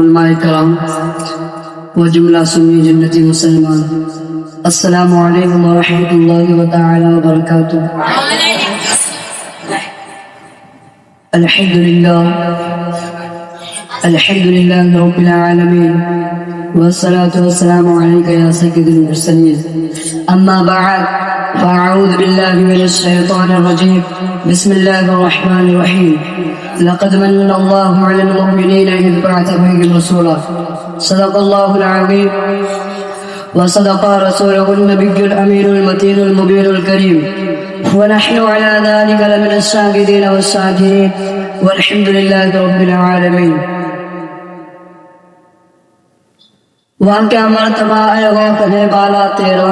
علماء کرام و جملہ سنی جنتی مسلمان، السلام علیکم ورحمۃ اللہ وتعالی وبرکاتہ۔ الحمد للہ رب العالمین والصلاة والسلام علیک یا سید المرسلین، اما بعد فاعوذ باللہ من الشیطان الرجیم، بسم اللہ الرحمن الرحیم۔ لقد من الله على المؤمنين إذ بعث فيهم رسولا، صدق الله العظيم وصدق رسوله النبي الأمين المتين المبين الكريم، ونحن على ذلك لمن الشاهدين والشاكرين، والحمد لله رب العالمين۔ وہاں کیا مرتبہ اے غوث ہے بالا تیرا،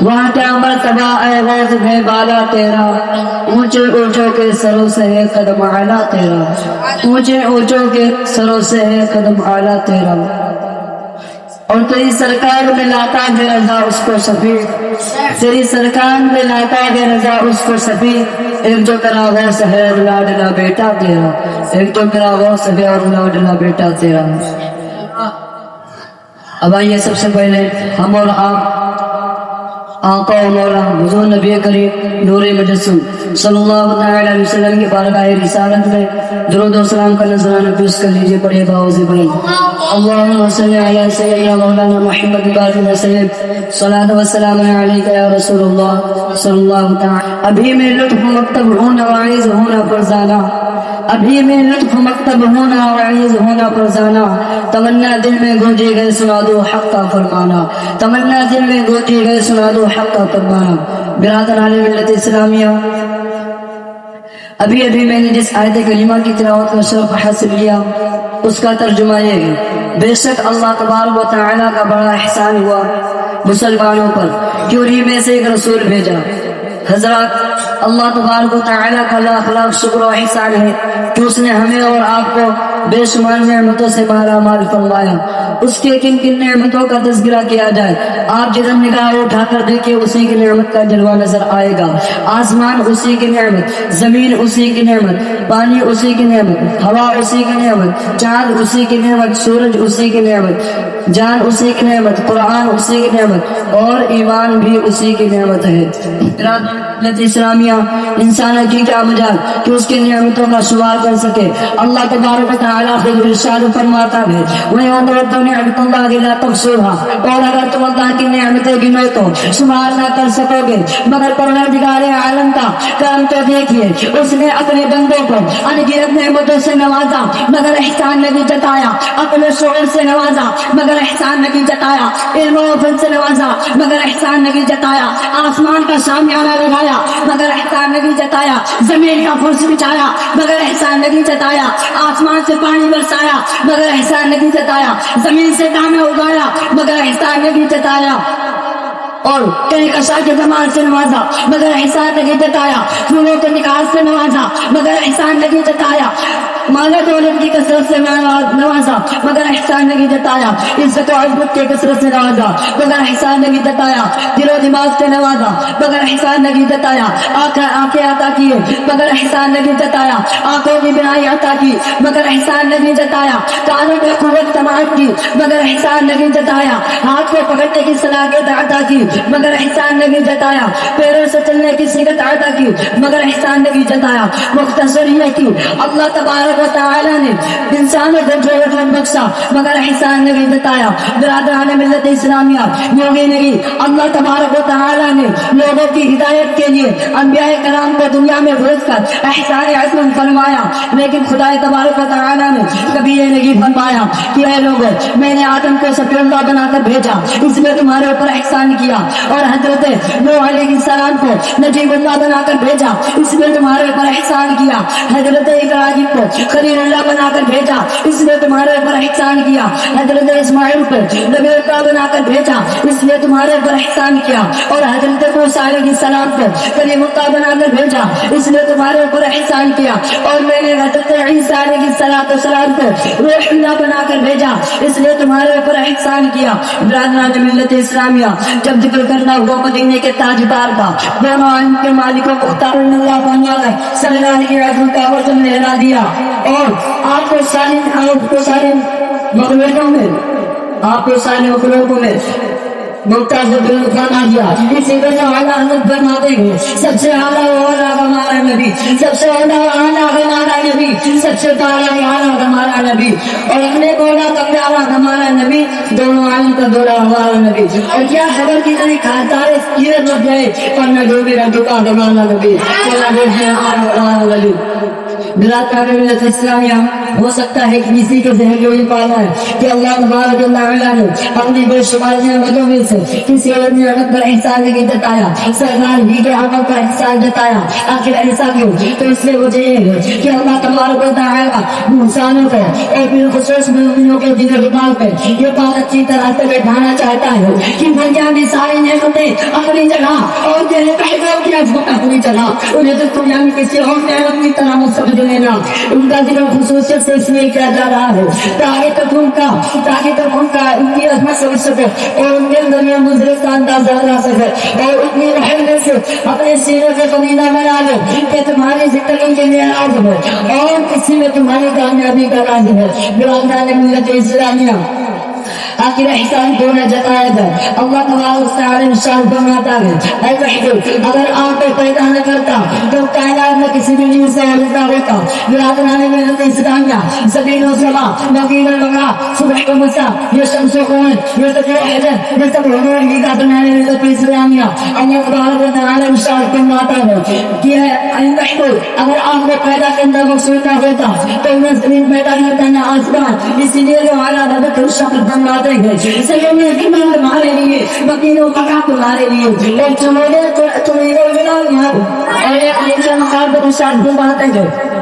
وہاں کیا مرتبہ اے غوث ہے بالا تیرا، اونچے اونچوں کے سروں سے ہے قدم اعلیٰ تیرا، اونچے اونچوں کے سروں سے ہے قدم اعلیٰ تیرا، اور تیری سرکار میں لاتا ہے رضا اس کو شفیع، تیری سرکار میں لاتا ہے رضا اس کو شفیع۔ ایک جو میرا غوث ہے اور لاڈلا بیٹا تیرا، ایک جو میرا غوث ہے اور لاڈلا بیٹا تیرا۔ اب آئیے سب سے پہلے ہم اور آپ آقا و مولا حضور نبی کریم نور مجسم صلی اللہ تعالی علیہ وسلم کی بارگاہ رسالت میں درود و سلام کا نذرانہ پیش کر لیجیے، پڑھے باوزی بلند اللہم صلی علی سیدنا مولانا محمد بارک وسلم، صلاۃ و سلام علیک یا رسول اللہ صلی اللہ تعالی۔ ابھی میں لطف مکتب ہونا واعظ ہونا فرزانہ، ابھی میں لطف مکتب ہونا واعظ ہونا فرزانہ، تمنا دل میں گونجے گئے سنا دو حق کا فرمانا، تمنا دل میں گونجے گئے سنا دو حق کا فرمانا۔ برادران ملت اسلامیہ، ابھی میں نے جس آیت کریمہ کی تلاوت کا شرف حاصل کیا اس کا ترجمہ یہ ہے، بے شک اللہ تبارک و تعالیٰ کا بڑا احسان ہوا مسلمانوں پر کہ انہیں میں سے ایک رسول بھیجا۔ حضرات، اللہ تبارک و تعالیٰ کا لاکھ لاکھ شکر و احسان ہے کہ اس نے ہمیں اور آپ کو بے شمار نعمتوں سے مالا مال فرمایا۔ اس کے کن کن نعمتوں کا تذکرہ کیا جائے، آپ جدھر نگاہ اٹھا کر دیکھیں اسی کی نعمت کا جلوہ نظر آئے گا۔ آسمان اسی کی نعمت، زمین اسی کی نعمت، پانی اسی کی نعمت، ہوا اسی کی نعمت، چاند اسی کی نعمت، سورج اسی کی نعمت، جان اسی کی نعمت، قرآن اسی کی نعمت، اور ایمان بھی اسی کی نعمت ہے۔ ملت اسلامیہ، انسان کی کیا مجال کہ اس کی نعمتوں کا شمار کر سکے۔ اللہ تبارک و تعالیٰ خود ارشاد فرماتا ہے، وَإِن تَعُدُّوا نِعْمَتَ اللَّهِ لَا تُحْصُوهَا، اور اگر تم اللہ کی نعمتیں گنو تو شمار نہ کر سکو گے۔ مگر پروردگار عالم کا کرم تو دیکھیے، اس نے اپنے بندوں کو ان گنت نعمتوں سے نوازا مگر احسان نہیں جتایا، اپنے شعور سے نوازا مگر احسان نہیں جتایا، علم و فضل سے نوازا مگر احسان نہیں جتایا، آسمان کا شامیانہ لگایا مگر احسان نہیں جتایا، زمین کا فرش بچھایا مگر احسان نہیں جتایا، آسمان سے پانی برسایا مگر احسان نہیں جتایا، زمین سے دانے اگایا مگر احسان نہیں جتایا، اور کئی کشا کے زمان سے نوازا مگر احسان نہیں جتایا، پھولوں کے نکاح سے نوازا مگر احسان نہیں جتایا، مال دولت کی کثرت سے نوازا مگر احسان نہیں جتایا، عزت و عزت کی کثرت سے نوازا مگر احسان نہیں جتایا، دل و دماغ سے نوازا مگر احسان نہیں جتایا، آنکھیں عطا کیے مگر احسان نہیں جتایا، آنکھوں کی بنائی عطا کی مگر احسان نہیں جتایا، کانوں میں قوت سماعت کی مگر احسان نہیں جتایا، ہاتھ کو پکڑنے کی صلاحیت عطا کی مگر احسان نہیں جتایا، پیروں سے چلنے کی صحت عطا کی مگر احسان نہیں جتایا۔ مختصر یہ کہ اللہ تبارک و تعالیٰ نے انسانوں کو جو رحمت بخشا مگر احسان نہیں جتایا۔ برادران ملت اسلامیہ، یوں نہیں، اللہ تبارک و تعالیٰ نے لوگوں کی ہدایت کے لیے انبیاء کرام کو دنیا میں بھیج کر احسان عظیم فرمایا، لیکن خدا تبارک و تعالیٰ نے کبھی یہ نہیں فرمایا کہ اے لوگوں، میں نے آدم کو سفیر اللہ بنا کر بھیجا، اس میں تمہارے اوپر احسان کیا، اور حضرت نوح علیہ السلام کو نجیب اللہ بنا کر بھیجا، اس میں تمہارے اوپر احسان کیا، حضرت ابراہیم کو خلیل اللہ بنا کر بھیجا، اس نے تمہارے اوپر احسان کیا، حضرت اسماعیل کو نبی اللہ بنا کر بھیجا، اس نے تمہارے اوپر احسان کیا، اور حضرت موسیٰ علیہ السلام کو کلیم اللہ بنا کر بھیجا، اس نے تمہارے اوپر احسان کیا، اور میں نے حضرت عیسیٰ علیہ السلام کو روح اللہ بنا کر بھیجا، اس نے تمہارے اوپر احسان کیا۔ برادران ملت اسلامیہ، جب ذکر کرنا ہوا مدینے کے تاجدار کا، دونوں عالم کے مالکوں کو مختار اللہ صلی اللہ علیہ وسلم کا ورژن لہرا دیا، اور آپ کو ساری مخلوقوں میں آپ کو سارے مخلوقوں میں ممتاز فرما دیا. اسی وجہ اعلیٰ حضرت فرماتے ہیں سب سے اعلیٰ ہمارا نبی, سب سے اعلیٰ ہمارا نبی, سب سے اعلیٰ ہمارا نبی, اور اپنے بولا کا پیارا ہمارا نبی, دونوں عالم کا دولا ہمارا نبی. اور کیا خبر کی طرح کھاتا ہے یہ لگ جائے پر میں ڈوبی رہا دکا ہمارا نبی. ملت اسلامیہ ہو سکتا ہے کسی کے ذہن میں یہ پانا ہے کہ اللہ تبارک و تعالیٰ نے اپنی بے شمار نعمتوں میں سے کسی اور نعمت پر احسان نہیں جتایا, سرکار ہی کے عمل پر احسان جتایا. آخر ایسا کیوں؟ تو اس لیے وجہ یہ ہے کہ اللہ تبارک و تعالیٰ انسانوں کو اور بالخصوص مومنوں کے دل و دماغ پہ یہ بات اچھی طرح سے بٹھانا چاہتا ہے کہ دنیا کی ساری نعمتیں اپنی جگہ اور تیرے پیغام کی عظمت اپنی جگہ, انہیں تو دنیا میں کسی اور نعمت کی طرح مت سمجھ لینا. ان کا ذکر خصوصیت سے اس لیے کیا جا رہا ہے تاکہ تک ان کا ان کی عظمت سمجھ سکے اور ان کے اندر یہ مضرت کا اندازہ لا سکے اور اتنی رحمت سے اپنے سینے سے قمیدہ بنا لے کہ تمہاری زندگی کے لیے راز ہے اور کسی میں تمہاری کامیابی کا راز ہے. برادران ملت اسلامیہ آخر احسان کیوں نہ جتایا جائے؟ اللہ تبارک و تعالیٰ ارشاد فرماتا ہے اے محبوب اگر آپ کو پیدا نہ کرتا تو کائنات میں کسی بھی چیز سے عارض نہ ہوتا. برادران ملت اسلامیہ زمین و سما مغرب و مغرب صبح و مساء یہ شمس و قمر یہ سب یہ سب حضور کی ذات ملت اسلامیہ اللہ تبارک و تعالیٰ ارشاد فرماتا ہے کہ اے محبوب اگر آپ کو پیدا کرنا مقصود نہ ہوتا تو نہ زمین پیدا کرتا نہ آسمان. اسی لیے جو اعلیٰ حضرت ارشاد فرماتا تمہارے لیے مکینوں کا تمہارے لیے اور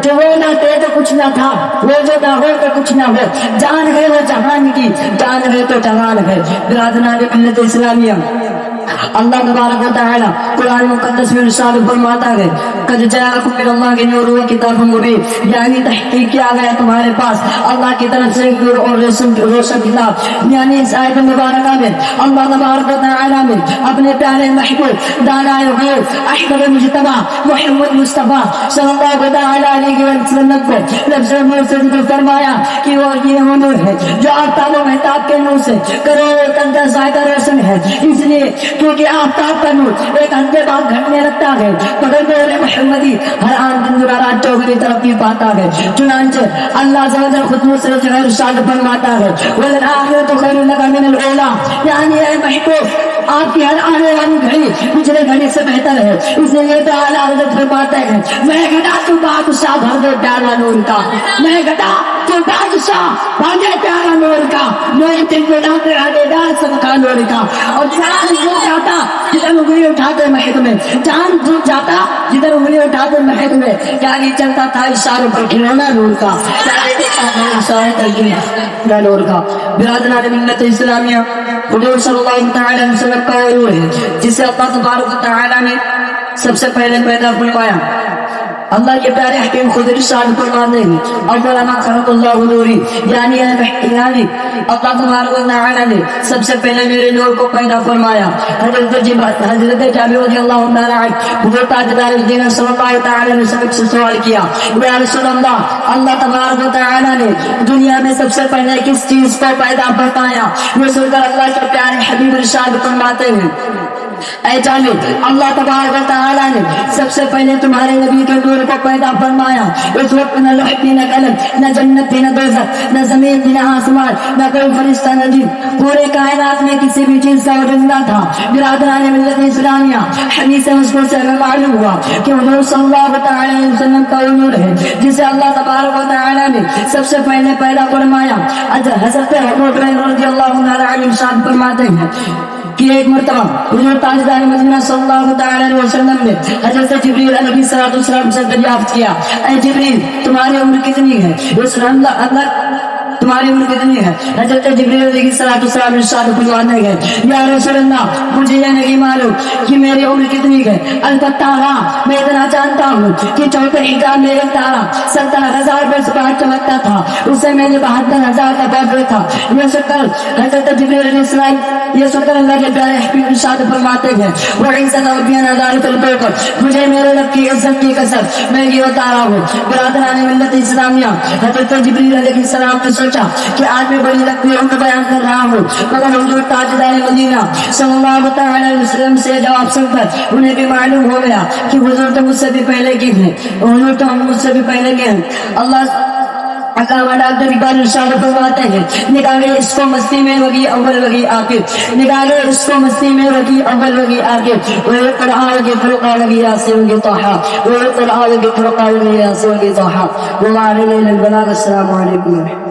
جو وہ نہ تھے تو کچھ نہ تھا, وہ جو نہ ہو تو کچھ نہ ہو, جان ہے وہ جہان کی, جان ہے تو جہان ہے. برادران ملت اسلامیہ اللہ تبارک و تعالی قرآن مقدس میں ارشاد فرماتا ہے قد جاءکم من اللہ نور و کتاب مبین, یعنی تحقیق کیا گیا تمہارے پاس اللہ کی طرف سے نور اور روشن کتاب. یعنی اس آیت مبارکہ میں اللہ تبارک و تعالی نے اپنے پیارے محبوب دانائے غیب احمد مجتبی محمد مصطفیٰ صلی اللہ علیہ وسلم کو لفظ نور سے ذکر فرمایا کہ وہ یہ نور ہے جو آفتاب و مہتاب کے نور سے کروڑوں تندر زائدہ روشن ہے. اس لیے کیونکہ آفتاب کا نور ایک گھنٹے بعد گھٹنے لگتا ہے مگر نور محمدی ہر آن دن رات چوگنی ترقی پاتا ہے. چنانچہ اللہ زوجہ خود سے ارشاد فرماتا ہے وَلَلْآخِرَةُ خَيْرٌ لَكَ مِنَ الْأُولَىٰ, یعنی اے محبوب آپ کی ہر آنے والی گھڑی پچھلے گھڑی سے بہتر ہے. اس لیے تو اعلیٰ حضرت فرماتے ہیں میں گھٹا تو بادشاہ بھر دے پیارا نور کا, میں گھٹا تو بادشاہ بھر دے پیارا نور کا, میں دل میں ڈالتے آگے ڈال سب کا نور کا. اور جان جو جاتا جدھر انگلی اٹھاتے محض میں, جان جو جاتا جدھر انگلی اٹھاتے محض میں, کیا نہیں چلتا تھا اشاروں پر کھلونا نور کا, نور کا. برادران ملت اسلامیہ حضور صلی اللہ تعالی علیہ وسلم کا نور ہے جسے اللہ تبارک و تعالی نے سب سے پہلے پیدا فرمایا. اللہ کے پیارے حکیم خود ارشاد فرماتے ہیں اول ما خلق اللہ نوری, یعنی اللہ تبارک و تعالی نے سب سے پہلے میرے نور کو پیدا فرمایا. حضرت جابر رضی اللہ عنہ حضور تاجدار مدینہ صلی اللہ تعالی علیہ وسلم سے سوال کیا یا رسول اللہ تبارک و تعالی نے دنیا میں سب سے پہلے کس چیز کو پیدا فرمایا؟ رسول اللہ کے پیارے حبیب ارشاد فرماتے ہیں اے جانب اللہ تبارک و تعالی نے سب سے پہلے تمہارے نبی کے نور کو پیدا فرمایا. اس وقت نہ لوح تھی, نہ قلم, نہ جنت تھی, نہ دوزخ, نہ زمین تھی, نہ آسمان, نہ کوئی فرشتہ, نہ جن, پورے کائنات میں کسی بھی چیز کا وجود نہ تھا. برادران ملت اسلامیہ حدیث مذکور سے ہمیں معلوم ہوا کہ حضور صلی اللہ تعالی علیہ وسلم کا نور ہے جسے اللہ تبارک و تعالی نے سب سے پہلے پیدا فرمایا. حضرت ابو ہریرہ رضی اللہ عنہ ارشاد فرماتے ہیں کہ ایک مرتبہ حضور تاجدار مدینہ صلی اللہ تعالی علیہ وسلم نے حضرت جبریل علیہ السلام سے دریافت کیا اے جبریل تمہاری عمر کتنی ہے؟ اللہ تمہاری عمر کتنی ہے؟ حضرت جبریل علیہ السلام ارشاد فرماتے ہیں یا رسول اللہ مجھے یہ نہیں معلوم کہ میری عمر کتنی ہے, البتہ ہاں میں اتنا جانتا ہوں کہ چوتھے حجاب میں ایک تارا 70,000 برس بعد چمکتا تھا, اسے میں نے 72,000 کا قدر تھا. یہ سن کر حضرت جبریل علیہ السلام یہ سن کر اللہ کے پیارے حبیب ارشاد فرماتے ہیں وَعِزَّةَ رَبِّنَا ذَلِكَ الْبَرْكَةُ, مجھے میرے رب کی عزت کی قسم میں یہ بتا رہا ہوں. برادران ملت اسلامیہ حضرت جبریل علیہ السلام نے سوچا کہ آج میں بڑی لمبی عمر بیان کر رہا ہوں، مگر حضور تاجدار مدینہ صلی اللہ تعالی علیہ وسلم سے جواب سن کر انہیں بھی معلوم ہو گیا کہ حضور تو مجھ سے بھی پہلے کے ہیں، حضور تو مجھ سے بھی پہلے کے ہیں۔ اللہ علامہ ڈاکٹر اقبال ارشاد فرماتے ہیں، نکالے اس کو مستی میں وگی اول وگی آخر، نکالے اس کو مستی میں وگی اول وگی آخر، وہ قرآن کے فرقہ وگی یاسین کے توحا، وہ قرآن کے فرقہ وگی یاسین کے توحا، وہ علیہ البلاغ۔ السلام علیکم۔